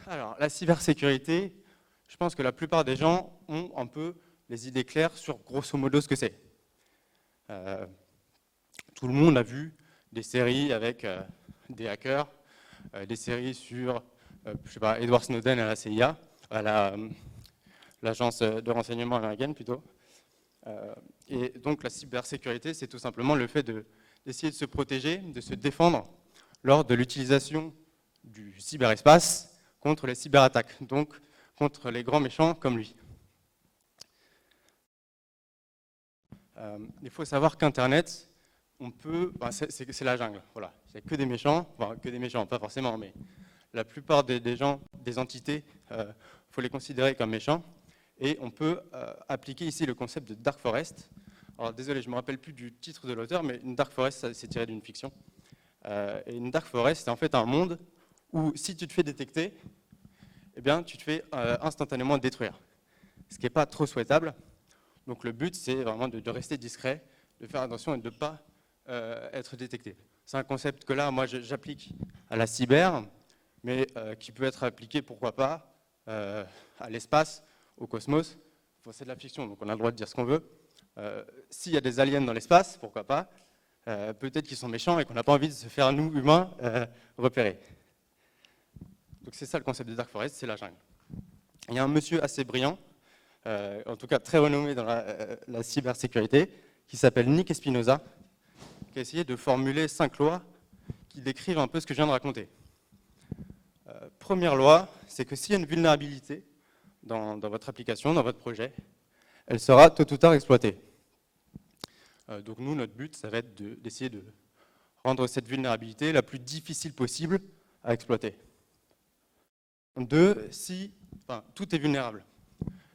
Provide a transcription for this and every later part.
Alors, la cybersécurité, je pense que la plupart des gens ont un peu les idées claires sur grosso modo ce que c'est. Tout le monde a vu des séries avec des hackers, des séries sur, je sais pas, Edward Snowden à la CIA, à l'agence de renseignement américaine plutôt. Et donc la cybersécurité, c'est tout simplement le fait d'essayer de se protéger, de se défendre lors de l'utilisation du cyberespace contre les cyberattaques, donc contre les grands méchants comme lui. Il faut savoir qu'Internet, c'est la jungle, voilà. Il n'y a que des méchants, enfin que des méchants, pas forcément, mais la plupart des gens, des entités, faut les considérer comme méchants. Et on peut appliquer ici le concept de Dark Forest. Alors désolé, je ne me rappelle plus du titre de l'auteur, mais une Dark Forest, c'est tiré d'une fiction. Et une Dark Forest, c'est en fait un monde où si tu te fais détecter, eh bien, tu te fais instantanément détruire. Ce qui n'est pas trop souhaitable. Donc le but, c'est vraiment de rester discret, de faire attention et de ne pas être détecté. C'est un concept que là, moi, j'applique à la cyber, mais qui peut être appliqué, pourquoi pas, à l'espace, au cosmos. Enfin, c'est de la fiction, donc on a le droit de dire ce qu'on veut. S'il y a des aliens dans l'espace, pourquoi pas, peut-être qu'ils sont méchants et qu'on n'a pas envie de se faire, nous, humains, repérer. Donc c'est ça le concept de Dark Forest, c'est la jungle. Il y a un monsieur assez brillant, en tout cas très renommé dans la cybersécurité, qui s'appelle Nick Espinosa, qui a essayé de formuler 5 lois qui décrivent un peu ce que je viens de raconter. Première loi, c'est que s'il y a une vulnérabilité dans votre application, dans votre projet, elle sera tôt ou tard exploitée. Donc nous, notre but, ça va être d'essayer de rendre cette vulnérabilité la plus difficile possible à exploiter. 2, tout est vulnérable,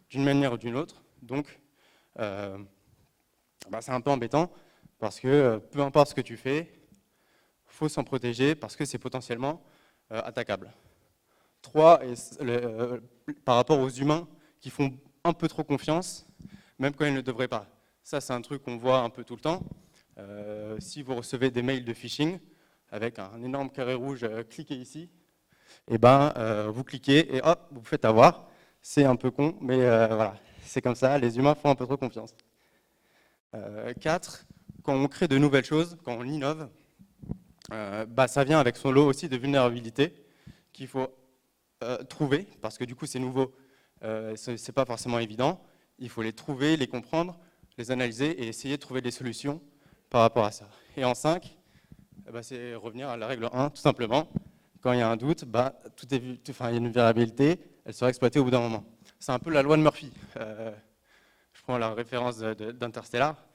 d'une manière ou d'une autre, donc c'est un peu embêtant, parce que peu importe ce que tu fais, il faut s'en protéger, parce que c'est potentiellement attaquable. 3, par rapport aux humains qui font un peu trop confiance, même quand ils ne devraient pas. Ça, c'est un truc qu'on voit un peu tout le temps. Si vous recevez des mails de phishing, avec un énorme carré rouge, cliquez ici, et vous cliquez et hop, vous vous faites avoir. C'est un peu con, mais voilà, c'est comme ça, les humains font un peu trop confiance. 4, quand on crée de nouvelles choses, quand on innove, ça vient avec son lot aussi de vulnérabilités qu'il faut trouver, parce que du coup c'est nouveau, c'est pas forcément évident. Il faut les trouver, les comprendre, les analyser et essayer de trouver des solutions par rapport à ça. Et en 5, c'est revenir à la règle 1, tout simplement. Quand il y a un doute, il y a une vulnérabilité, elle sera exploitée au bout d'un moment. C'est un peu la loi de Murphy. Je prends la référence d'Interstellar.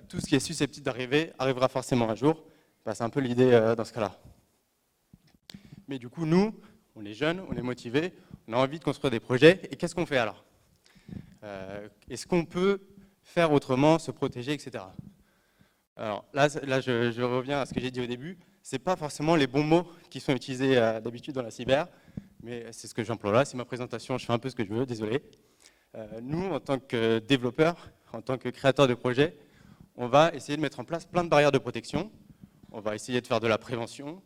Tout ce qui est susceptible d'arriver arrivera forcément un jour. C'est un peu l'idée dans ce cas-là. Mais du coup, nous, on est jeunes, on est motivés, on a envie de construire des projets. Et qu'est-ce qu'on fait alors ? Est-ce qu'on peut faire autrement, se protéger, etc. Alors là je reviens à ce que j'ai dit au début. Ce n'est pas forcément les bons mots qui sont utilisés d'habitude dans la cyber, mais c'est ce que j'emploie là. C'est ma présentation, je fais un peu ce que je veux, désolé. Nous, en tant que développeurs, en tant que créateurs de projets, on va essayer de mettre en place plein de barrières de protection. On va essayer de faire de la prévention,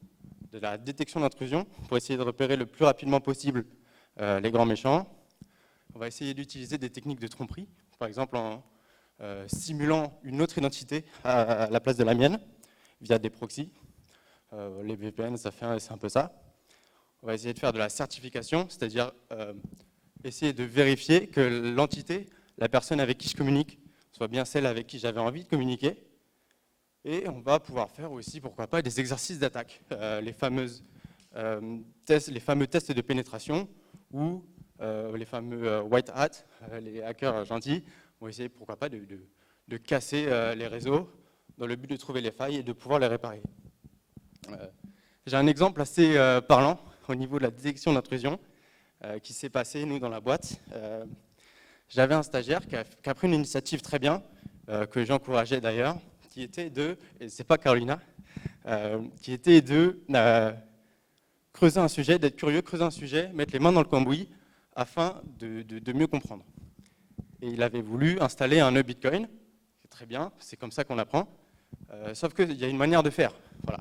de la détection d'intrusion, pour essayer de repérer le plus rapidement possible les grands méchants. On va essayer d'utiliser des techniques de tromperie, par exemple en simulant une autre identité à la place de la mienne, via des proxys. Les VPN, c'est un peu ça. On va essayer de faire de la certification, c'est-à-dire essayer de vérifier que l'entité, la personne avec qui je communique, soit bien celle avec qui j'avais envie de communiquer. Et on va pouvoir faire aussi, pourquoi pas, des exercices d'attaque, les fameux tests de pénétration ou les fameux white hat, les hackers gentils, vont essayer, pourquoi pas, de casser les réseaux dans le but de trouver les failles et de pouvoir les réparer. J'ai un exemple assez parlant au niveau de la détection d'intrusion qui s'est passé, nous, dans la boîte. J'avais un stagiaire qui a pris une initiative très bien, que j'encourageais d'ailleurs, qui était et c'est pas Carolina, qui était de creuser un sujet, d'être curieux, creuser un sujet, mettre les mains dans le cambouis, afin de mieux comprendre. Et il avait voulu installer un nœud Bitcoin, c'est très bien, c'est comme ça qu'on apprend, sauf qu'il y a une manière de faire. Voilà.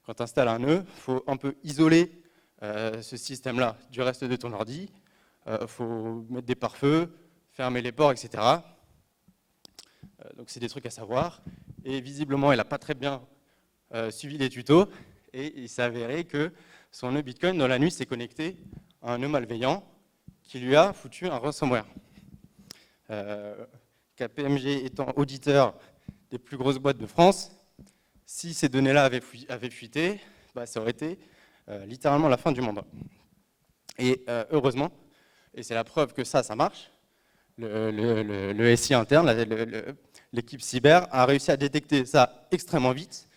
Quand tu installes un nœud, il faut un peu isoler ce système-là du reste de ton ordi. Il faut mettre des pare-feux, fermer les ports, etc. Donc c'est des trucs à savoir. Et visiblement, elle n'a pas très bien suivi les tutos. Et il s'est avéré que son nœud Bitcoin, dans la nuit, s'est connecté à un nœud malveillant qui lui a foutu un ransomware. KPMG étant auditeur des plus grosses boîtes de France, si ces données-là avaient fuité, bah, ça aurait été littéralement la fin du monde. Et heureusement, et c'est la preuve que ça marche, le SI interne, l'équipe cyber, a réussi à détecter ça extrêmement vite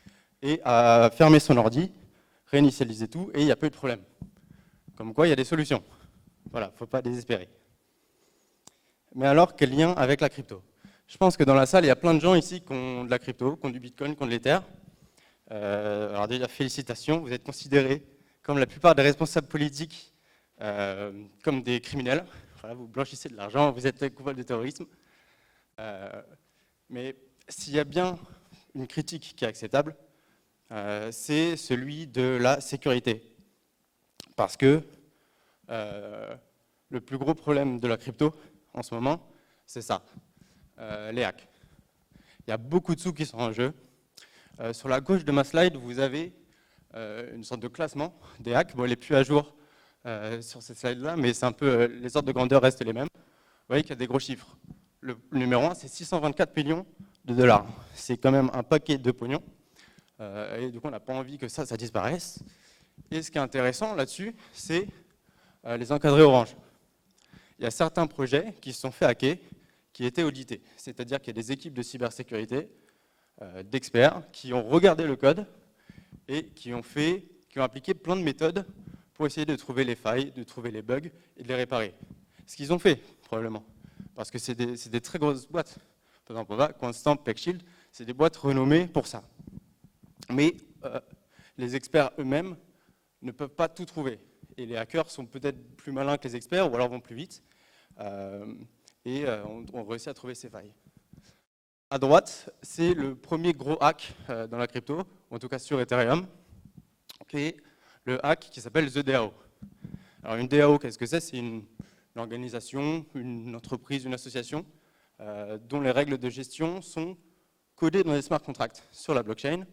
et à fermer son ordi, réinitialiser tout, et il n'y a pas eu de problème. Comme quoi, il y a des solutions. Voilà, il ne faut pas désespérer. Mais alors, quel lien avec la crypto? Je pense que dans la salle, il y a plein de gens ici qui ont de la crypto, qui ont du Bitcoin, qui ont de l'Ether. Alors déjà, félicitations, vous êtes considérés, comme la plupart des responsables politiques, comme des criminels. Voilà, vous blanchissez de l'argent, vous êtes coupables de terrorisme. Mais s'il y a bien une critique qui est acceptable, c'est celui de la sécurité. Parce que le plus gros problème de la crypto en ce moment, c'est ça, les hacks. Il y a beaucoup de sous qui sont en jeu. Sur la gauche de ma slide, vous avez une sorte de classement des hacks. Bon, elle n'est plus à jour sur cette slide-là, mais c'est un peu, les ordres de grandeur restent les mêmes. Vous voyez qu'il y a des gros chiffres. Le numéro 1, c'est 624 millions de dollars. C'est quand même un paquet de pognon. Et du coup, on n'a pas envie que ça disparaisse. Et ce qui est intéressant là-dessus, c'est les encadrés orange. Il y a certains projets qui se sont fait hacker, qui étaient audités. C'est-à-dire qu'il y a des équipes de cybersécurité, d'experts, qui ont regardé le code et qui ont appliqué plein de méthodes pour essayer de trouver les failles, de trouver les bugs et de les réparer. Ce qu'ils ont fait, probablement. Parce que c'est des très grosses boîtes. Par exemple, Quantstamp, PeckShield, c'est des boîtes renommées pour ça. Mais les experts eux-mêmes ne peuvent pas tout trouver. Et les hackers sont peut-être plus malins que les experts, ou alors vont plus vite, on réussit à trouver ces failles. À droite, c'est le premier gros hack dans la crypto, en tout cas sur Ethereum, qui est le hack qui s'appelle The DAO. Alors une DAO, qu'est-ce que c'est? C'est une organisation, une entreprise, une association dont les règles de gestion sont codées dans les smart contracts sur la blockchain.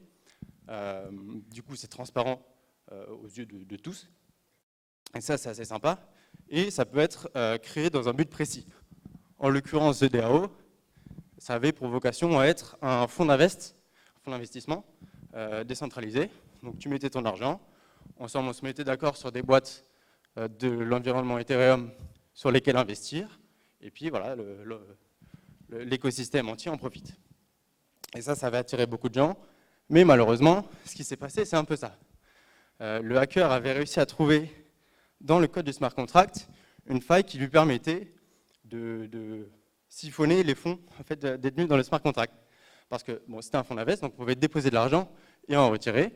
Du coup, c'est transparent aux yeux de tous. Et ça, c'est assez sympa. Et ça peut être créé dans un but précis. En l'occurrence, The DAO, ça avait pour vocation à être un fonds d'investissement décentralisé. Donc tu mettais ton argent, ensemble on se mettait d'accord sur des boîtes de l'environnement Ethereum sur lesquelles investir, et puis voilà, l'écosystème entier en profite. Et ça avait attiré beaucoup de gens, mais malheureusement, ce qui s'est passé, c'est un peu ça. Le hacker avait réussi à trouver dans le code du smart contract une faille qui lui permettait de siphonner les fonds en fait, détenus dans le smart contract. Parce que bon, c'était un fonds d'invest, donc on pouvait déposer de l'argent et en retirer.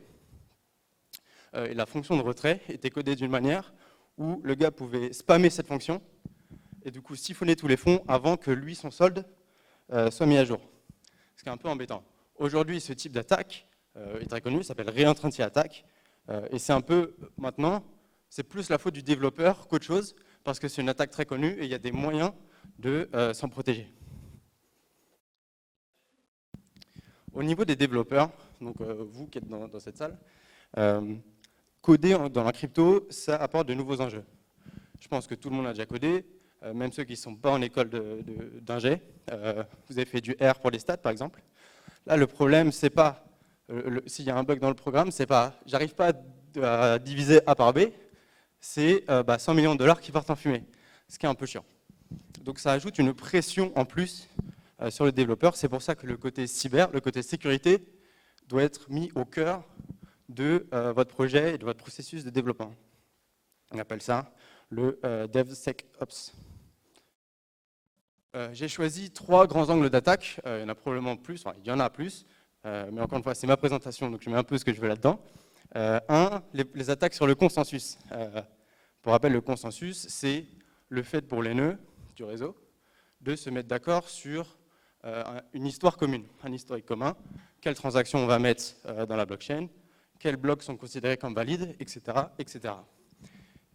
Et la fonction de retrait était codée d'une manière où le gars pouvait spammer cette fonction et du coup siphonner tous les fonds avant que lui, son solde, soit mis à jour. Ce qui est un peu embêtant. Aujourd'hui, ce type d'attaque est très connu, s'appelle Reentrancy Attack. Et c'est un peu, maintenant, c'est plus la faute du développeur qu'autre chose, parce que c'est une attaque très connue et il y a des moyens de s'en protéger. Au niveau des développeurs, donc vous qui êtes dans cette salle, coder dans la crypto, ça apporte de nouveaux enjeux. Je pense que tout le monde a déjà codé, même ceux qui ne sont pas en école d'ingé. Vous avez fait du R pour les stats, par exemple. Là, le problème, c'est pas, s'il y a un bug dans le programme, c'est pas, j'arrive pas à diviser A par B, c'est 100 millions de dollars qui partent en fumée, ce qui est un peu chiant. Donc ça ajoute une pression en plus sur le développeur. C'est pour ça que le côté cyber, le côté sécurité, doit être mis au cœur de votre projet et de votre processus de développement. On appelle ça le DevSecOps. J'ai choisi 3 grands angles d'attaque. Il y en a probablement plus, enfin, il y en a plus, mais encore une fois, c'est ma présentation, donc je mets un peu ce que je veux là-dedans. Les attaques sur le consensus. Pour rappel, le consensus, c'est le fait pour les nœuds du réseau de se mettre d'accord sur une histoire commune, un historique commun, quelles transactions on va mettre dans la blockchain, quels blocs sont considérés comme valides, etc., etc.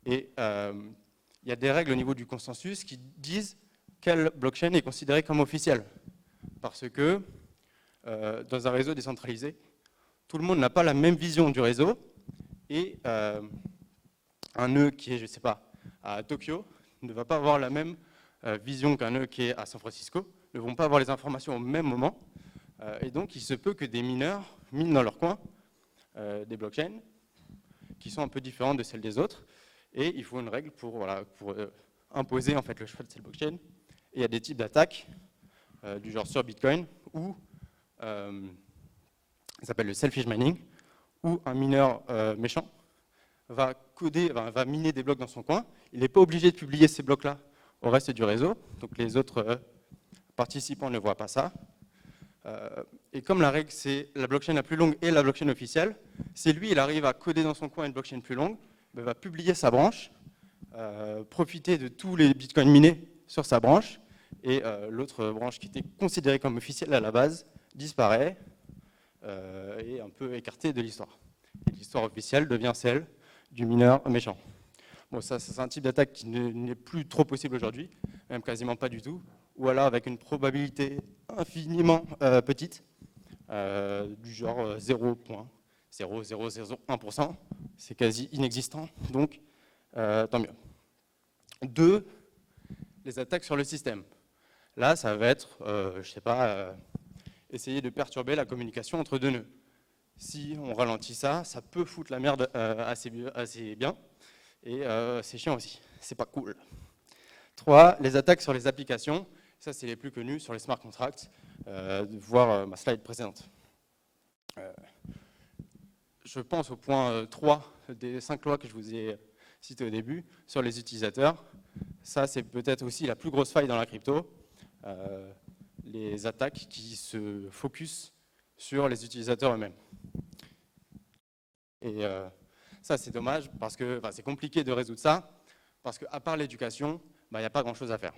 Et il y a des règles au niveau du consensus qui disent quelle blockchain est considérée comme officielle. Parce que dans un réseau décentralisé, tout le monde n'a pas la même vision du réseau. Et un nœud qui est, je ne sais pas, à Tokyo ne va pas avoir la même vision qu'un nœud qui est à San Francisco, ne vont pas avoir les informations au même moment. Et donc, il se peut que des mineurs minent dans leur coin des blockchains qui sont un peu différentes de celles des autres. Et il faut une règle pour, voilà, pour imposer en fait, le choix de cette blockchain. Et il y a des types d'attaques du genre sur Bitcoin où ça s'appelle le selfish mining, où un mineur méchant va coder, va miner des blocs dans son coin. Il n'est pas obligé de publier ces blocs-là au reste du réseau. Donc les autres participants ne voient pas ça. Et comme la règle, c'est la blockchain la plus longue et la blockchain officielle, si lui, il arrive à coder dans son coin une blockchain plus longue, il va publier sa branche, profiter de tous les bitcoins minés sur sa branche, et l'autre branche qui était considérée comme officielle à la base disparaît et est un peu écartée de l'histoire. L'histoire officielle devient celle du mineur méchant. Bon, ça c'est un type d'attaque qui n'est plus trop possible aujourd'hui, même quasiment pas du tout, ou alors avec une probabilité infiniment petite, du genre 0,0001%, c'est quasi inexistant, donc tant mieux. 2, les attaques sur le système. Là, ça va être, je sais pas, essayer de perturber la communication entre deux nœuds. Si on ralentit ça, ça peut foutre la merde assez bien, et c'est chiant aussi, c'est pas cool. 3, les attaques sur les applications. Ça, c'est les plus connus sur les smart contracts, voir ma slide précédente. Je pense au point 3 des 5 lois que je vous ai citées au début, sur les utilisateurs. Ça, c'est peut-être aussi la plus grosse faille dans la crypto, les attaques qui se focus sur les utilisateurs eux-mêmes. Et ça, c'est dommage, parce que c'est compliqué de résoudre ça, parce qu'à part l'éducation, il n'y a pas grand-chose à faire.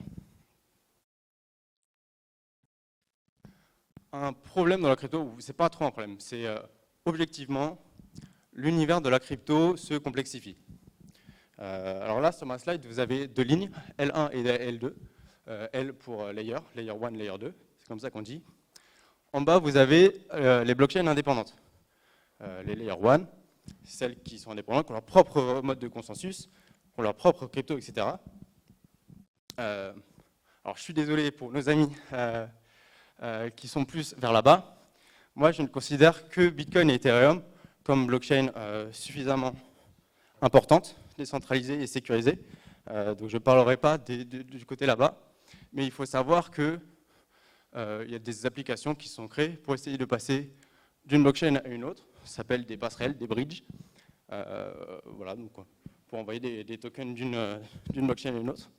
Un problème dans la crypto, c'est pas trop un problème, c'est objectivement, l'univers de la crypto se complexifie. Alors là, sur ma slide, vous avez 2 lignes, L1 et L2. L pour layer 1, layer 2, c'est comme ça qu'on dit. En bas, vous avez les blockchains indépendantes. Les layer 1, celles qui sont indépendantes, qui ont leur propre mode de consensus, qui ont leur propre crypto, etc. Alors, je suis désolé pour nos amis qui sont plus vers là-bas. Moi, je ne considère que Bitcoin et Ethereum comme blockchain suffisamment importante, décentralisée et sécurisée. Donc, je ne parlerai pas du côté là-bas. Mais il faut savoir qu'il y a des applications qui sont créées pour essayer de passer d'une blockchain à une autre. Ça s'appelle des passerelles, des bridges. Voilà, donc, pour envoyer des tokens d'une blockchain à une autre.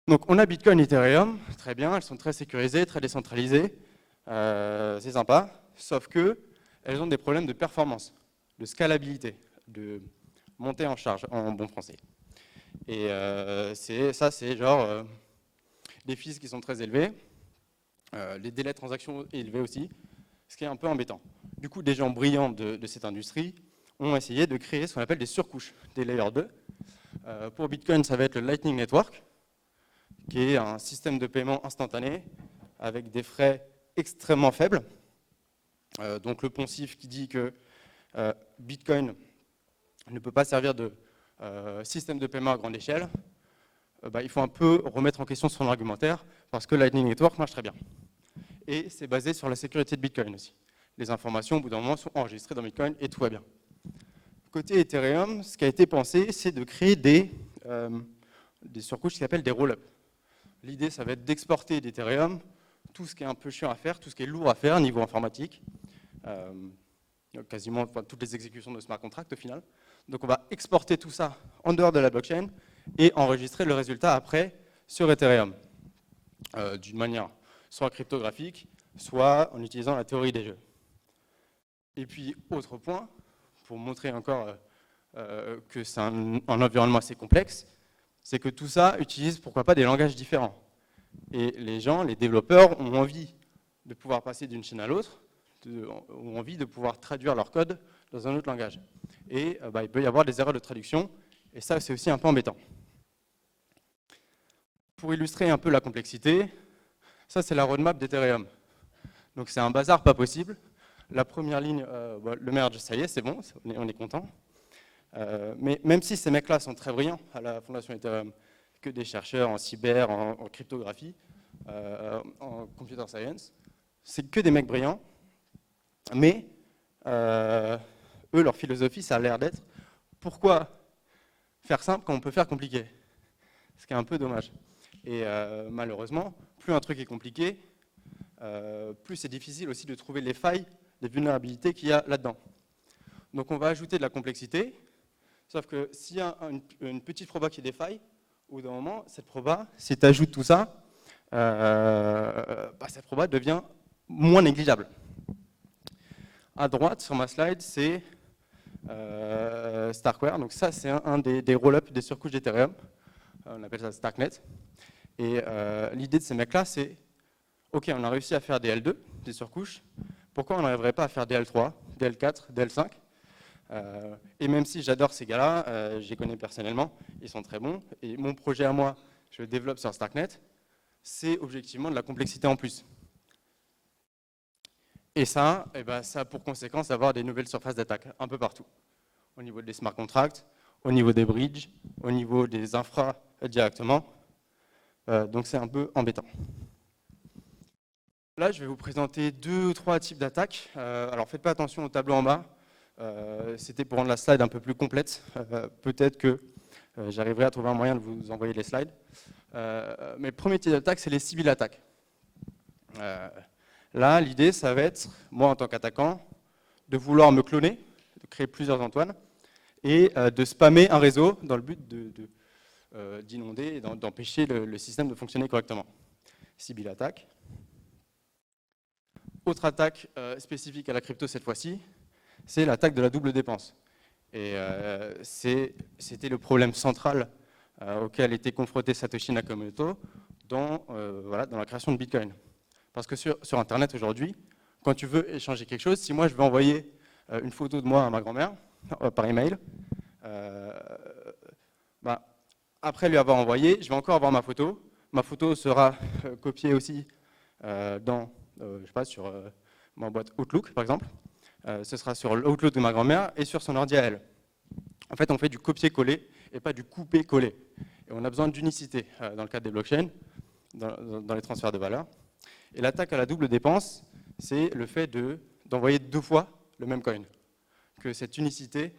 Donc on a Bitcoin et Ethereum, très bien, elles sont très sécurisées, très décentralisées, c'est sympa, sauf que elles ont des problèmes de performance, de scalabilité, de montée en charge, en bon français. Et ça, c'est genre des fees qui sont très élevés, les délais de transaction élevés aussi, ce qui est un peu embêtant. Du coup, des gens brillants de cette industrie ont essayé de créer ce qu'on appelle des surcouches, des layer 2. Pour Bitcoin, ça va être le Lightning Network, qui est un système de paiement instantané avec des frais extrêmement faibles. Donc le poncif qui dit que Bitcoin ne peut pas servir de système de paiement à grande échelle, il faut un peu remettre en question son argumentaire parce que Lightning Network marche très bien. Et c'est basé sur la sécurité de Bitcoin aussi. Les informations, au bout d'un moment, sont enregistrées dans Bitcoin et tout va bien. Côté Ethereum, ce qui a été pensé, c'est de créer des surcouches qui s'appellent des roll-ups. L'idée, ça va être d'exporter d'Ethereum tout ce qui est un peu chiant à faire, tout ce qui est lourd à faire niveau informatique, quasiment toutes les exécutions de smart contract au final. Donc on va exporter tout ça en dehors de la blockchain et enregistrer le résultat après sur Ethereum, d'une manière soit cryptographique, soit en utilisant la théorie des jeux. Et puis, autre point, pour montrer encore que c'est un environnement assez complexe, c'est que tout ça utilise, pourquoi pas, des langages différents. Et les gens, les développeurs, ont envie de pouvoir passer d'une chaîne à l'autre, ont envie de pouvoir traduire leur code dans un autre langage. Et il peut y avoir des erreurs de traduction, Et ça, c'est aussi un peu embêtant. Pour illustrer un peu la complexité, ça, c'est la roadmap d'Ethereum. Donc c'est un bazar pas possible. La première ligne, le merge, ça y est, c'est bon, on est content. Mais même si ces mecs-là sont très brillants à la fondation Ethereum, que des chercheurs en cyber, en cryptographie, en computer science, c'est que des mecs brillants, mais eux, leur philosophie, ça a l'air d'être pourquoi faire simple quand on peut faire compliqué? Ce qui est un peu dommage. Et malheureusement, plus un truc est compliqué, plus c'est difficile aussi de trouver les failles, les vulnérabilités qu'il y a là-dedans. Donc on va ajouter de la complexité, sauf que s'il y a une petite proba qui défaille, au bout d'un moment, cette proba, si tu ajoutes tout ça, cette proba devient moins négligeable. À droite, sur ma slide, c'est Starkware. Donc ça, c'est un des roll-ups des surcouches d'Ethereum. On appelle ça Starknet. Et l'idée de ces mecs-là, c'est OK, on a réussi à faire des L2, des surcouches. Pourquoi on n'arriverait pas à faire des L3, des L4, des L5 et même si j'adore ces gars-là, je les connais personnellement, ils sont très bons. Et mon projet à moi, je le développe sur Starknet, c'est objectivement de la complexité en plus. Et ça, ça a pour conséquence d'avoir des nouvelles surfaces d'attaque un peu partout. Au niveau des smart contracts, au niveau des bridges, au niveau des infras directement. Donc c'est un peu embêtant. Là, je vais vous présenter 2 ou 3 types d'attaques. Alors faites pas attention au tableau en bas. C'était pour rendre la slide un peu plus complète. Peut-être que j'arriverai à trouver un moyen de vous envoyer les slides. Mais le premier type d'attaque, c'est les civil attaques. Là, l'idée, ça va être, moi en tant qu'attaquant, de vouloir me cloner, de créer plusieurs Antoine, et de spammer un réseau dans le but d'inonder et d'empêcher le système de fonctionner correctement. Civil attaque. Autre attaque spécifique à la crypto cette fois-ci, c'est l'attaque de la double dépense. Et c'était le problème central auquel était confronté Satoshi Nakamoto dans la création de Bitcoin. Parce que sur Internet aujourd'hui, quand tu veux échanger quelque chose, si moi je veux envoyer une photo de moi à ma grand-mère par email, après lui avoir envoyé, je vais encore avoir ma photo. Ma photo sera copiée aussi sur ma boîte Outlook par exemple. Ce sera sur l'Outlook de ma grand-mère et sur son ordi à elle. En fait, on fait du copier-coller et pas du couper-coller. Et on a besoin d'unicité dans le cadre des blockchains, dans les transferts de valeur. Et l'attaque à la double dépense, c'est le fait d'envoyer 2 fois le même coin, que cette unicité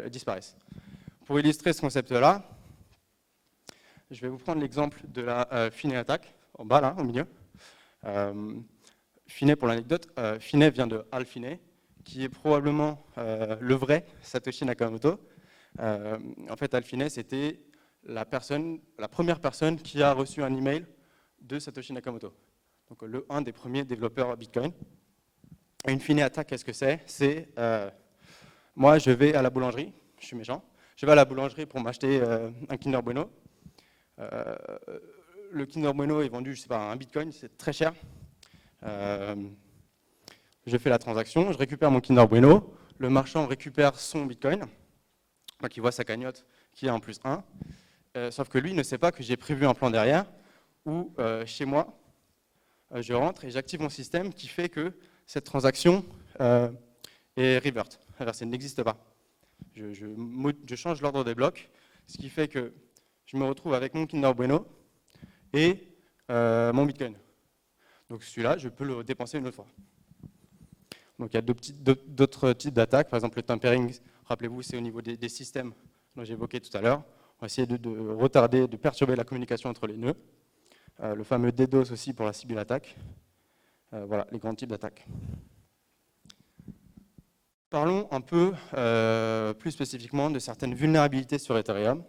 disparaisse. Pour illustrer ce concept-là, je vais vous prendre l'exemple de la Finet attaque, en bas là, au milieu. Finet, pour l'anecdote, Finet vient de Hal Finet, qui est probablement le vrai Satoshi Nakamoto. En fait, Hal Finet, c'était la première personne qui a reçu un email de Satoshi Nakamoto. Donc un des premiers développeurs Bitcoin. Et une Finet attaque, qu'est-ce que c'est? C'est moi, je vais à la boulangerie, je suis méchant, je vais à la boulangerie pour m'acheter un Kinder Bueno. Le Kinder Bueno est vendu, je sais pas, un Bitcoin, c'est très cher. Je fais la transaction, je récupère mon Kinder Bueno, le marchand récupère son Bitcoin, donc il voit sa cagnotte qui est en +1, sauf que lui ne sait pas que j'ai prévu un plan derrière où chez moi, je rentre et j'active mon système qui fait que cette transaction est reversée, n'existe pas. Je change l'ordre des blocs, ce qui fait que je me retrouve avec mon Kinder Bueno et mon Bitcoin. Donc celui-là, je peux le dépenser une autre fois. Donc il y a d'autres types d'attaques, par exemple le tampering, rappelez-vous, c'est au niveau des systèmes dont j'évoquais tout à l'heure. On va essayer de retarder, de perturber la communication entre les nœuds. Le fameux DDoS aussi pour la civil attaque. Voilà les grands types d'attaques. Parlons un peu plus spécifiquement de certaines vulnérabilités sur Ethereum.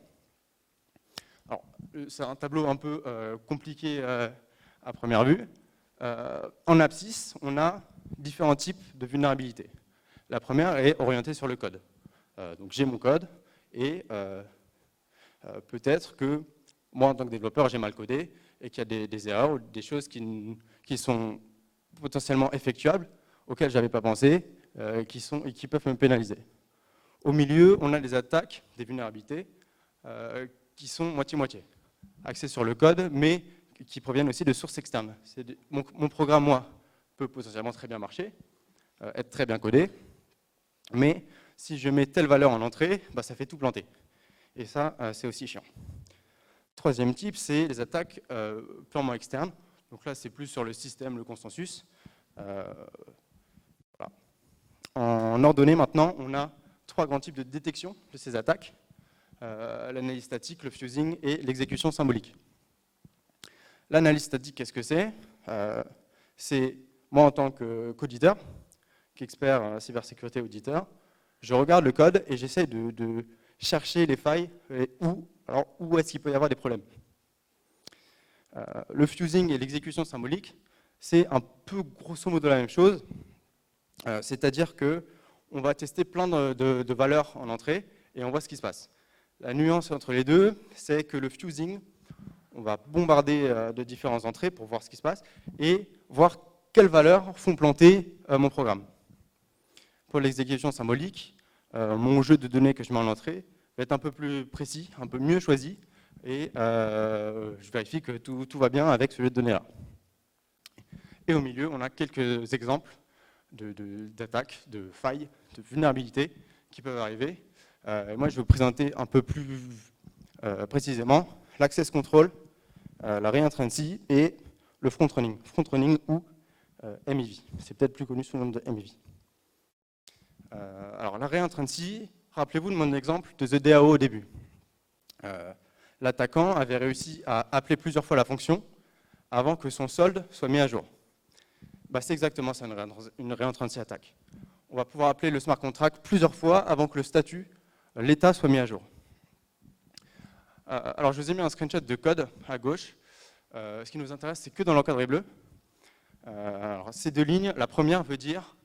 C'est un tableau un peu compliqué à première vue. En abscisse, on a différents types de vulnérabilités. La première est orientée sur le code. Donc j'ai mon code et peut-être que moi en tant que développeur j'ai mal codé et qu'il y a des erreurs ou des choses qui sont potentiellement effectuables auxquelles je n'avais pas pensé et qui peuvent me pénaliser. Au milieu, on a des attaques, des vulnérabilités qui sont moitié-moitié, axés sur le code, mais qui proviennent aussi de sources externes. Mon programme, moi, peut potentiellement très bien marcher, être très bien codé, mais si je mets telle valeur en entrée, bah, ça fait tout planter. Et ça, c'est aussi chiant. Troisième type, c'est les attaques purement externes. Donc là, c'est plus sur le système, le consensus. Voilà. En ordonnée, maintenant, on a 3 grands types de détection de ces attaques. L'analyse statique, le fusing et l'exécution symbolique. L'analyse statique, qu'est-ce que c'est? C'est moi en tant qu'auditeur, qu'expert en cybersécurité auditeur, je regarde le code et j'essaie de chercher les failles et où est-ce qu'il peut y avoir des problèmes. Le fusing et l'exécution symbolique, c'est un peu grosso modo la même chose, c'est-à-dire qu'on va tester plein de valeurs en entrée et on voit ce qui se passe. La nuance entre les deux, c'est que le fusing, on va bombarder de différentes entrées pour voir ce qui se passe et voir quelles valeurs font planter mon programme. Pour l'exécution symbolique, mon jeu de données que je mets en entrée va être un peu plus précis, un peu mieux choisi, et je vérifie que tout va bien avec ce jeu de données-là. Et au milieu, on a quelques exemples d'attaques, de failles, de vulnérabilités qui peuvent arriver. Moi, je vais vous présenter un peu plus précisément l'access control, la reentrancy et le front running ou MIV. C'est peut-être plus connu sous le nom de MIV. Alors, la reentrancy, rappelez-vous de mon exemple de The DAO au début. L'attaquant avait réussi à appeler plusieurs fois la fonction avant que son solde soit mis à jour. Bah, c'est exactement ça, une reentrancy attaque. On va pouvoir appeler le smart contract plusieurs fois avant que le statut, l'état, soit mis à jour. Alors, je vous ai mis un screenshot de code à gauche. Ce qui nous intéresse, c'est que dans l'encadré bleu. Alors, ces 2 lignes, la première veut dire,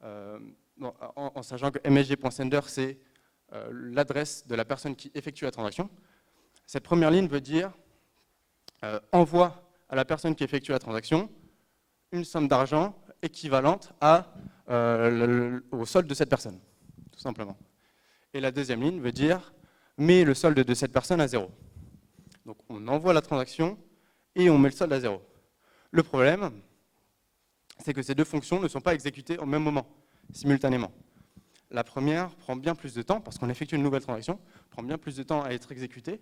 en sachant que msg.sender, c'est l'adresse de la personne qui effectue la transaction. Cette première ligne veut dire envoie à la personne qui effectue la transaction une somme d'argent équivalente au solde de cette personne, tout simplement. Et la deuxième ligne veut dire met le solde de cette personne à 0. Donc on envoie la transaction et on met le solde à 0. Le problème, c'est que ces 2 fonctions ne sont pas exécutées au même moment, simultanément. La première prend bien plus de temps, parce qu'on effectue une nouvelle transaction, prend bien plus de temps à être exécutée.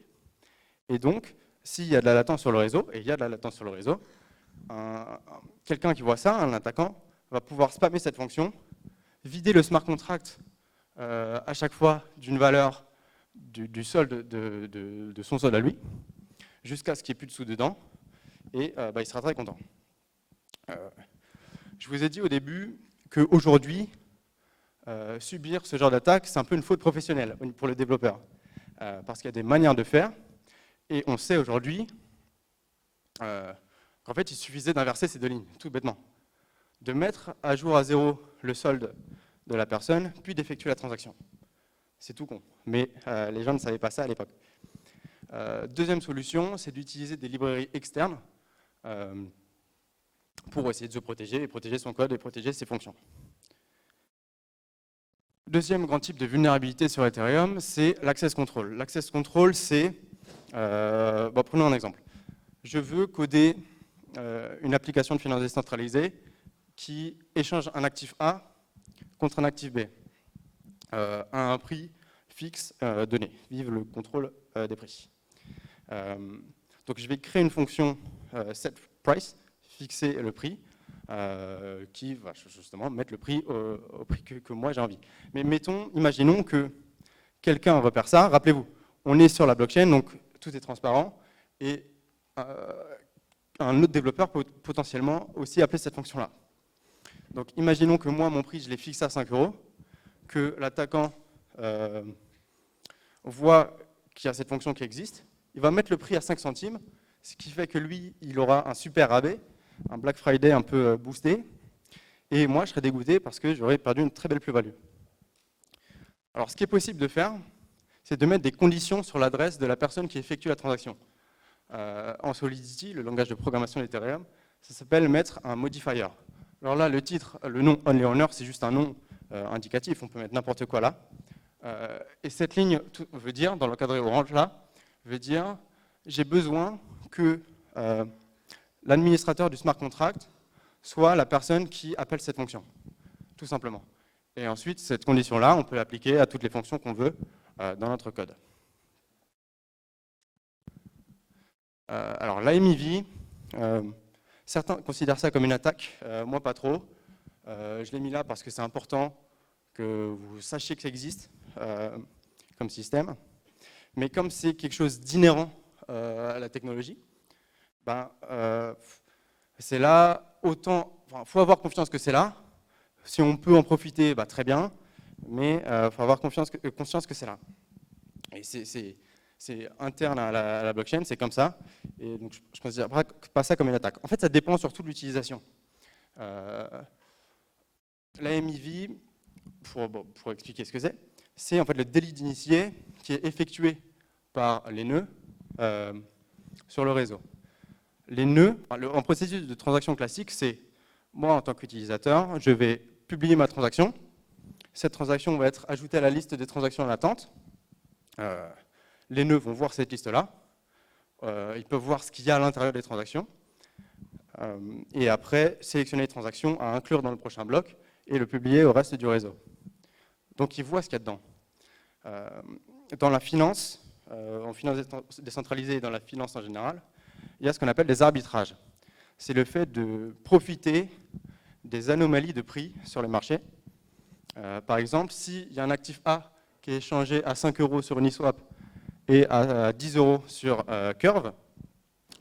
Et donc, s'il y a de la latence sur le réseau, et il y a de la latence sur le réseau, quelqu'un qui voit ça, un attaquant, va pouvoir spammer cette fonction, vider le smart contract à chaque fois d'une valeur du solde de son solde à lui, jusqu'à ce qu'il n'y ait plus de sous dedans, et il sera très content. Je vous ai dit au début qu'aujourd'hui, subir ce genre d'attaque, c'est un peu une faute professionnelle pour le développeur, parce qu'il y a des manières de faire, et on sait aujourd'hui qu'en fait, il suffisait d'inverser ces 2 lignes, tout bêtement, de mettre à jour à 0 le solde de la personne, puis d'effectuer la transaction. C'est tout con, mais les gens ne savaient pas ça à l'époque. Deuxième solution, c'est d'utiliser des librairies externes pour essayer de se protéger, et protéger son code et protéger ses fonctions. Deuxième grand type de vulnérabilité sur Ethereum, c'est l'access control. L'access control, c'est, prenons un exemple. Je veux coder une application de finance décentralisée qui échange un actif A contre un actif B à un prix fixe donné. Vive le contrôle des prix. Donc je vais créer une fonction setPrice, fixer le prix, qui va justement mettre le prix au prix que moi j'ai envie. Mais imaginons que quelqu'un repère ça. Rappelez-vous, on est sur la blockchain, donc tout est transparent, et un autre développeur peut potentiellement aussi appeler cette fonction-là. Donc imaginons que moi, mon prix, je l'ai fixé à 5 €, que l'attaquant voit qu'il y a cette fonction qui existe, il va mettre le prix à 5 centimes, ce qui fait que lui, il aura un super rabais, un Black Friday un peu boosté, et moi, je serais dégoûté parce que j'aurais perdu une très belle plus-value. Alors, ce qui est possible de faire, c'est de mettre des conditions sur l'adresse de la personne qui effectue la transaction. En Solidity, le langage de programmation d'Ethereum, ça s'appelle mettre un modifier. Alors là, le titre, le nom OnlyOwner, c'est juste un nom indicatif, on peut mettre n'importe quoi là. Et cette ligne veut dire, dans l'encadré orange là, veut dire j'ai besoin que l'administrateur du smart contract soit la personne qui appelle cette fonction, tout simplement. Et ensuite, cette condition-là, on peut l'appliquer à toutes les fonctions qu'on veut dans notre code. Alors, l'AMIV, certains considèrent ça comme une attaque, moi pas trop. Je l'ai mis là parce que c'est important que vous sachiez que ça existe comme système. Mais comme c'est quelque chose d'inhérent à la technologie, ben, c'est là, autant, faut avoir confiance que c'est là. Si on peut en profiter, bah, très bien, mais il faut avoir conscience que c'est là. Et c'est interne à la blockchain, c'est comme ça. Et donc, je ne considère pas ça comme une attaque. En fait, ça dépend surtout de l'utilisation. L'AMIV, pour expliquer ce que c'est en fait le délit d'initié qui est effectué par les nœuds sur le réseau. Les nœuds, en processus de transaction classique, c'est moi en tant qu'utilisateur, je vais publier ma transaction. Cette transaction va être ajoutée à la liste des transactions en attente. Les nœuds vont voir cette liste-là. Ils peuvent voir ce qu'il y a à l'intérieur des transactions. Et après, sélectionner les transactions à inclure dans le prochain bloc et le publier au reste du réseau. Donc, ils voient ce qu'il y a dedans. Dans la finance, en finance décentralisée et dans la finance en général, il y a ce qu'on appelle des arbitrages. C'est le fait de profiter des anomalies de prix sur les marchés. Par exemple, s'il y a un actif A qui est échangé à 5 € sur Uniswap et à 10 € sur Curve,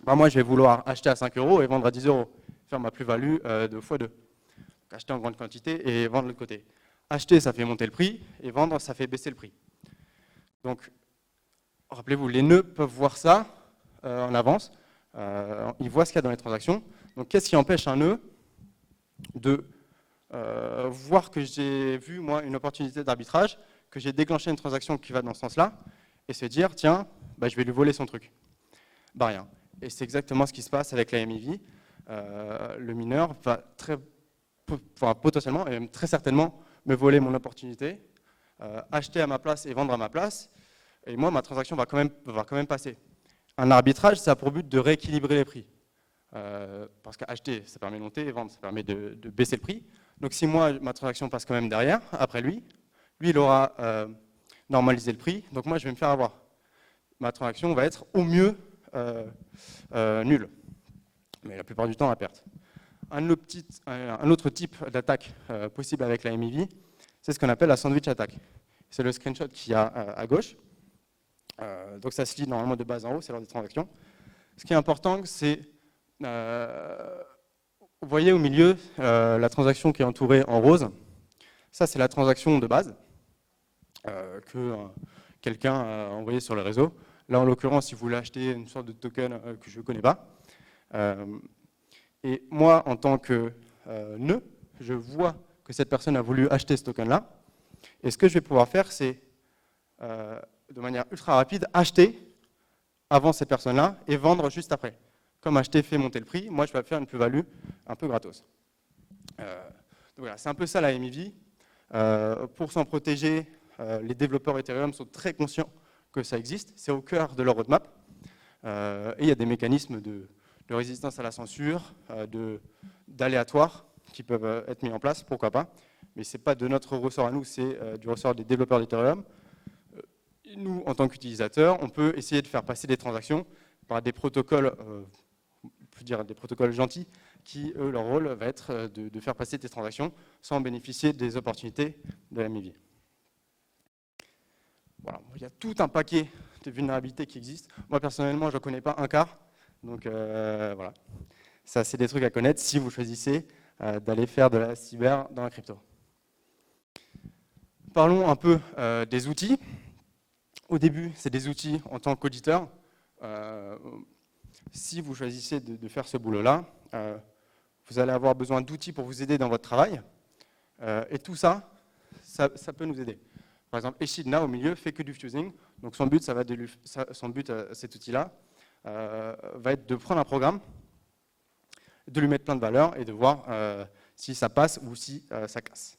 ben moi je vais vouloir acheter à 5 € et vendre à 10 €, faire ma plus-value de x2. Donc, acheter en grande quantité et vendre de l'autre côté. Acheter, ça fait monter le prix, et vendre, ça fait baisser le prix. Donc, rappelez-vous, les nœuds peuvent voir ça en avance. Ils voient ce qu'il y a dans les transactions. Donc, qu'est-ce qui empêche un nœud de voir que j'ai vu, moi, une opportunité d'arbitrage, que j'ai déclenché une transaction qui va dans ce sens-là, et se dire, tiens, bah, je vais lui voler son truc. Bah rien. Et c'est exactement ce qui se passe avec la MIV. Le mineur va potentiellement, et même très certainement, me voler mon opportunité, acheter à ma place et vendre à ma place, et moi, ma transaction va quand même passer. Un arbitrage, ça a pour but de rééquilibrer les prix. Parce qu'acheter, ça permet de monter, et vendre, ça permet de baisser le prix. Donc si moi, ma transaction passe quand même derrière, après lui, il aura normalisé le prix, donc moi, je vais me faire avoir. Ma transaction va être au mieux nulle, mais la plupart du temps à perte. Un autre type d'attaque possible avec la MIV, c'est ce qu'on appelle la sandwich attack. C'est le screenshot qu'il y a à gauche. Donc ça se lit normalement de bas en haut, c'est lors des transactions. Ce qui est important, c'est, vous voyez au milieu la transaction qui est entourée en rose. Ça, c'est la transaction de base que quelqu'un a envoyée sur le réseau. Là, en l'occurrence, si vous voulez acheter une sorte de token que je ne connais pas. Et moi, en tant que nœud, je vois que cette personne a voulu acheter ce token-là. Et ce que je vais pouvoir faire, c'est, de manière ultra rapide, acheter avant cette personne-là et vendre juste après. Comme acheter fait monter le prix, moi, je vais faire une plus-value un peu gratos. Donc voilà, c'est un peu ça la MIV. Pour s'en protéger, les développeurs Ethereum sont très conscients que ça existe. C'est au cœur de leur roadmap. Et il y a des mécanismes de résistance à la censure, d'aléatoires qui peuvent être mis en place, pourquoi pas. Mais ce n'est pas de notre ressort à nous, c'est du ressort des développeurs d'Ethereum. Nous, en tant qu'utilisateurs, on peut essayer de faire passer des transactions par des protocoles, on peut dire des protocoles gentils, qui, eux, leur rôle va être de faire passer des transactions sans bénéficier des opportunités de la MIV. Voilà. Il y a tout un paquet de vulnérabilités qui existent. Moi, personnellement, je n'en connais pas un quart. Donc, voilà. Ça, c'est des trucs à connaître si vous choisissez d'aller faire de la cyber dans la crypto. Parlons un peu des outils. Au début, c'est des outils en tant qu'auditeur. Si vous choisissez de faire ce boulot-là, vous allez avoir besoin d'outils pour vous aider dans votre travail. Et tout ça, ça peut nous aider. Par exemple, Echidna, au milieu, fait que du fusing. Donc son but, cet outil-là, va être de prendre un programme, de lui mettre plein de valeurs et de voir si ça passe ou si ça casse.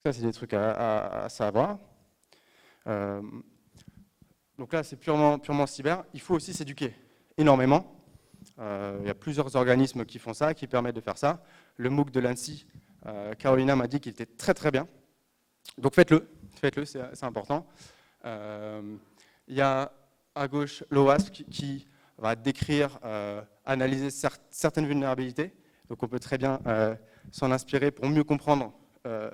Ça, c'est des trucs à savoir. Donc là, c'est purement cyber. Il faut aussi s'éduquer énormément. Il y a plusieurs organismes qui font ça, qui permettent de faire ça. Le MOOC de l'ANSSI, Carolina m'a dit qu'il était très bien. Donc faites-le, c'est important. Il y a à gauche l'OWASP qui va décrire, analyser certaines vulnérabilités. Donc on peut très bien s'en inspirer pour mieux comprendre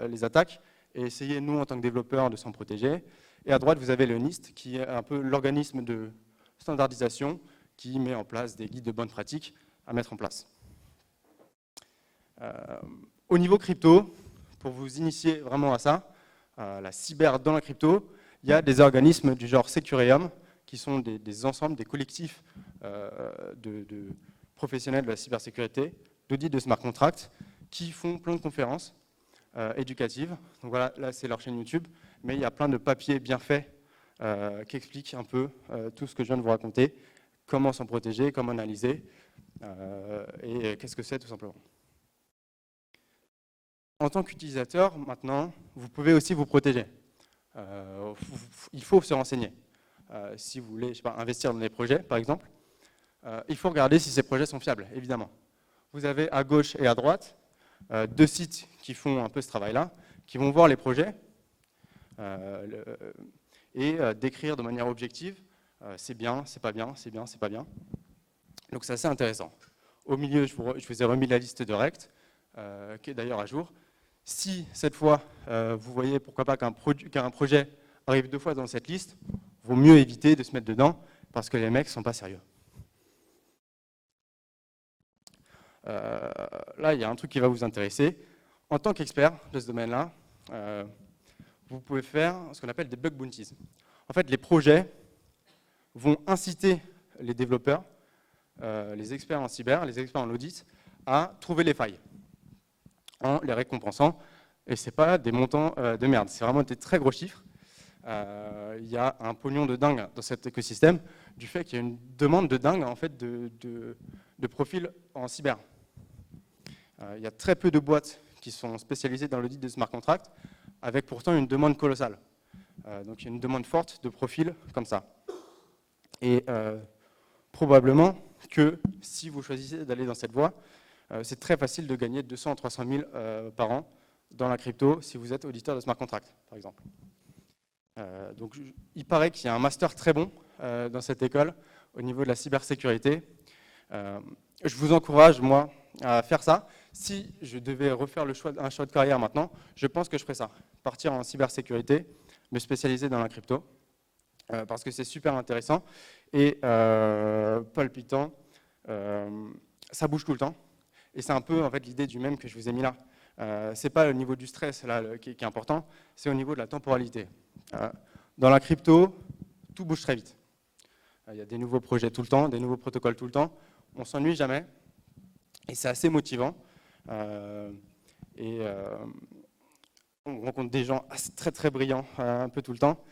les attaques et essayer, nous, en tant que développeurs, de s'en protéger. Et à droite, vous avez le NIST, qui est un peu l'organisme de standardisation qui met en place des guides de bonnes pratiques à mettre en place. Au niveau crypto, pour vous initier vraiment à ça, la cyber dans la crypto, il y a des organismes du genre Securium, qui sont des ensembles, des collectifs de professionnels de la cybersécurité, d'audit de smart contracts, qui font plein de conférences éducatives. Donc voilà, là c'est leur chaîne YouTube, mais il y a plein de papiers bien faits qui expliquent un peu tout ce que je viens de vous raconter, comment s'en protéger, comment analyser, et qu'est-ce que c'est tout simplement. En tant qu'utilisateur, maintenant, vous pouvez aussi vous protéger. Il faut se renseigner. Si vous voulez, je sais pas, investir dans des projets, par exemple, il faut regarder si ces projets sont fiables, évidemment. Vous avez à gauche et à droite deux sites qui font un peu ce travail-là, qui vont voir les projets et décrire de manière objective c'est bien, c'est pas bien, c'est bien, c'est pas bien. Donc c'est assez intéressant. Au milieu, je vous ai remis la liste de Rect, qui est d'ailleurs à jour. Si cette fois, vous voyez pourquoi pas qu'un projet arrive 2 fois dans cette liste, il vaut mieux éviter de se mettre dedans parce que les mecs ne sont pas sérieux. Là, il y a un truc qui va vous intéresser. En tant qu'expert de ce domaine-là, vous pouvez faire ce qu'on appelle des bug bounties. En fait, les projets vont inciter les développeurs, les experts en cyber, les experts en audit, à trouver les failles en les récompensant. Et ce n'est pas des montants de merde, c'est vraiment des très gros chiffres. Il y a un pognon de dingue dans cet écosystème du fait qu'il y a une demande de dingue en fait, de profils en cyber. Il y a très peu de boîtes qui sont spécialisées dans l'audit de smart contracts, avec pourtant une demande colossale. Donc il y a une demande forte de profils comme ça. Et probablement que si vous choisissez d'aller dans cette voie, c'est très facile de gagner 200 à 300 000 par an dans la crypto si vous êtes auditeur de smart contract, par exemple. Donc, il paraît qu'il y a un master très bon dans cette école au niveau de la cybersécurité. Je vous encourage, moi, à faire ça. Si je devais refaire un choix de carrière maintenant, je pense que je ferais ça. Partir en cybersécurité, me spécialiser dans la crypto, parce que c'est super intéressant et palpitant. Ça bouge tout le temps. Et c'est un peu en fait, l'idée du même que je vous ai mis là. Ce n'est pas le niveau du stress là, qui est important, c'est au niveau de la temporalité. Dans la crypto, tout bouge très vite. Il y a des nouveaux projets tout le temps, des nouveaux protocoles tout le temps. On ne s'ennuie jamais. Et c'est assez motivant. On rencontre des gens très brillants un peu tout le temps.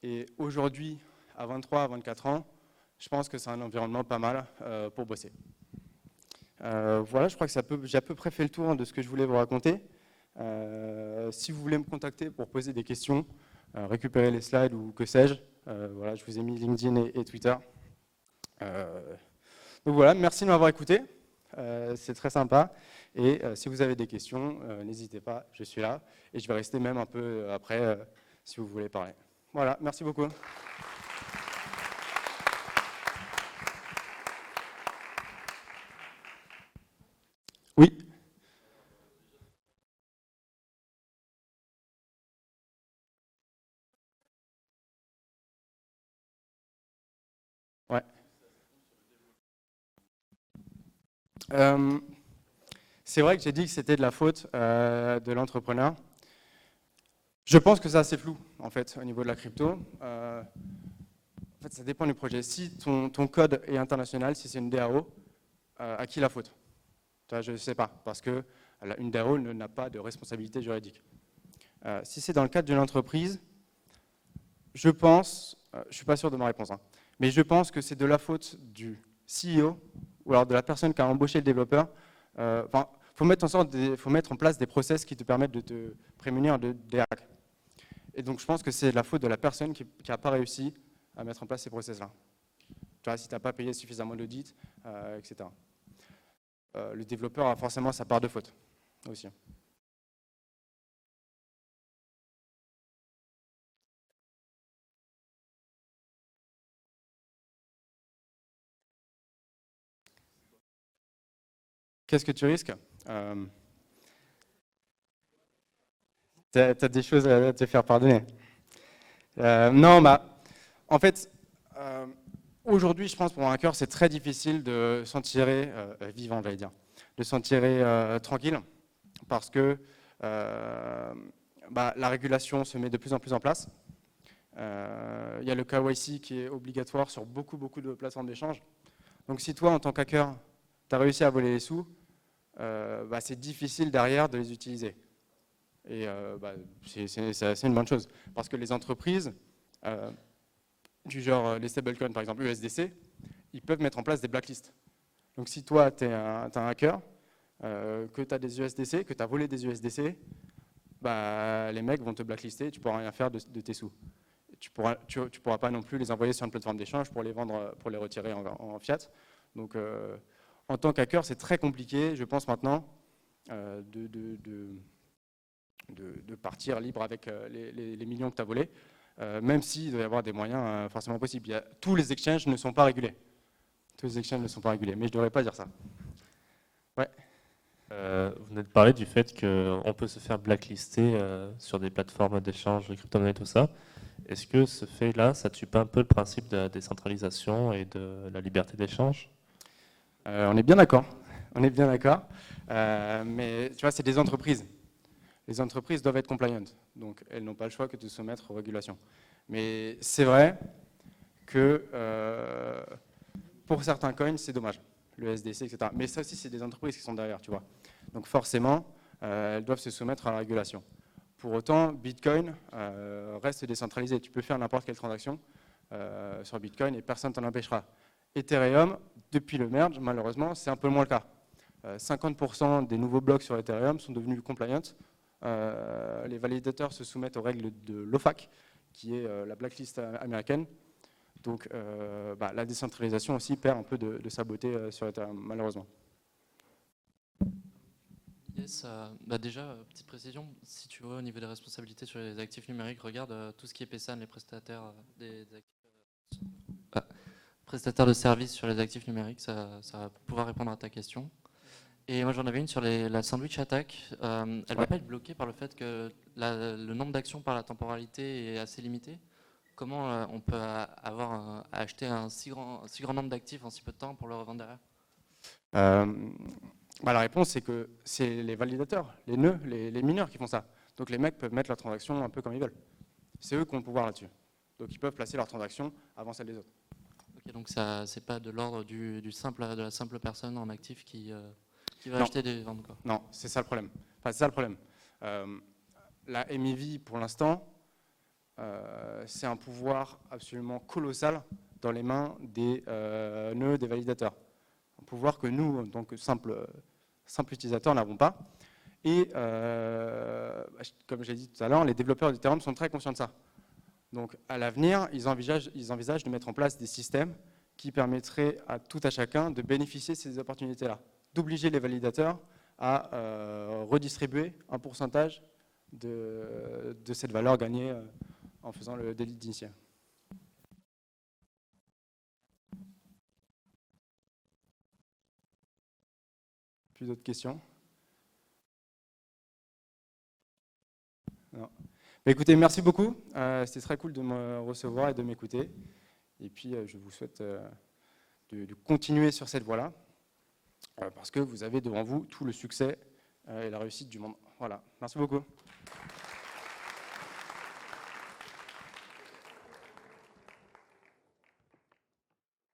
Et aujourd'hui, à 23, à 24 ans, je pense que c'est un environnement pas mal pour bosser. Voilà, je crois que j'ai à peu près fait le tour de ce que je voulais vous raconter. Si vous voulez me contacter pour poser des questions, récupérer les slides ou que sais-je, voilà, je vous ai mis LinkedIn et Twitter. Donc voilà, merci de m'avoir écouté. C'est très sympa. Et si vous avez des questions, n'hésitez pas, je suis là. Et je vais rester même un peu après si vous voulez parler. Voilà, merci beaucoup. Oui. Ouais. C'est vrai que j'ai dit que c'était de la faute de l'entrepreneur. Je pense que c'est assez flou, en fait, au niveau de la crypto. En fait, ça dépend du projet. Si ton code est international, si c'est une DAO, à qui la faute? Je ne sais pas, parce qu'une DAO n'a pas de responsabilité juridique. Si c'est dans le cadre d'une entreprise, je pense, je ne suis pas sûr de ma réponse, hein, mais je pense que c'est de la faute du CEO ou alors de la personne qui a embauché le développeur. Faut mettre en place des process qui te permettent de te prémunir des hacks. Et donc je pense que c'est la faute de la personne qui n'a pas réussi à mettre en place ces process-là. Tu vois, si tu n'as pas payé suffisamment d'audits, etc. Le développeur a forcément sa part de faute aussi. Qu'est-ce que tu risques? Tu as des choses à te faire pardonner. Non, bah, en fait, aujourd'hui, je pense pour un hacker, c'est très difficile de s'en tirer vivant, j'allais dire, de s'en tirer tranquille, parce que bah, la régulation se met de plus en plus en place. Il y a le KYC qui est obligatoire sur beaucoup de plateformes d'échange. Donc si toi, en tant qu'hacker, tu as réussi à voler les sous, bah, c'est difficile derrière de les utiliser. Et bah, c'est une bonne chose. Parce que les entreprises, du genre les stablecoins, par exemple USDC, ils peuvent mettre en place des blacklists. Donc si toi, tu es un hacker, que tu as des USDC, que tu as volé des USDC, bah, les mecs vont te blacklister et tu ne pourras rien faire de tes sous. Tu pourras pas non plus les envoyer sur une plateforme d'échange pour les vendre, pour les retirer en fiat. Donc en tant qu'hacker, c'est très compliqué, je pense maintenant, de partir libre avec les millions que tu as volés, même s'il doit y avoir des moyens forcément possibles. Tous les exchanges ne sont pas régulés. Tous les exchanges ne sont pas régulés, mais je ne devrais pas dire ça. Ouais. Vous venez de parler du fait qu'on peut se faire blacklister sur des plateformes d'échange de crypto-monnaies, tout ça. Est-ce que ce fait-là, ça tue pas un peu le principe de la décentralisation et de la liberté d'échange? On est bien d'accord. On est bien d'accord. Mais tu vois, c'est des entreprises. Les entreprises doivent être compliant. Donc, elles n'ont pas le choix que de se soumettre aux régulations. Mais c'est vrai que pour certains coins, c'est dommage. Le SDC, etc. Mais ça aussi, c'est des entreprises qui sont derrière, tu vois. Donc forcément, elles doivent se soumettre à la régulation. Pour autant, Bitcoin reste décentralisé. Tu peux faire n'importe quelle transaction sur Bitcoin et personne ne t'en empêchera. Ethereum, depuis le merge, malheureusement, c'est un peu moins le cas. 50% des nouveaux blocs sur Ethereum sont devenus compliant. Les validateurs se soumettent aux règles de l'OFAC, qui est la blacklist américaine. Donc bah, la décentralisation aussi perd un peu de sa beauté sur Ethereum, malheureusement. Yes, bah déjà, petite précision, si tu vois au niveau des responsabilités sur les actifs numériques, regarde tout ce qui est PSAN, les prestataires, prestataires de services sur les actifs numériques, ça va pouvoir répondre à ta question. Et moi j'en avais une sur la sandwich attack, elle ne va pas être bloquée par le fait que le nombre d'actions par la temporalité est assez limité. Comment on peut avoir acheter un si grand nombre d'actifs en si peu de temps pour le revendre derrière? Bah, la réponse, c'est que c'est les validateurs, les nœuds, les mineurs qui font ça. Donc les mecs peuvent mettre leur transaction un peu comme ils veulent. C'est eux qui ont le pouvoir là-dessus. Donc ils peuvent placer leur transaction avant celle des autres. Ok, donc ça, c'est pas de l'ordre de la simple personne en actif qui va acheter des ventes, quoi. Non, c'est ça le problème. Enfin, c'est ça le problème. La MEV, pour l'instant, c'est un pouvoir absolument colossal dans les mains des nœuds, des validateurs. Un pouvoir que nous, en tant que simple utilisateurs, n'avons pas. Et comme j'ai dit tout à l'heure, les développeurs d'Ethereum sont très conscients de ça. Donc à l'avenir, ils envisagent de mettre en place des systèmes qui permettraient à tout à chacun de bénéficier de ces opportunités-là, d'obliger les validateurs à redistribuer un pourcentage de cette valeur gagnée en faisant le délit d'initié. Plus d'autres questions? Non. Bah, écoutez, merci beaucoup. C'était très cool de me recevoir et de m'écouter. Et puis, je vous souhaite de continuer sur cette voie-là, parce que vous avez devant vous tout le succès et la réussite du monde. Voilà. Merci beaucoup.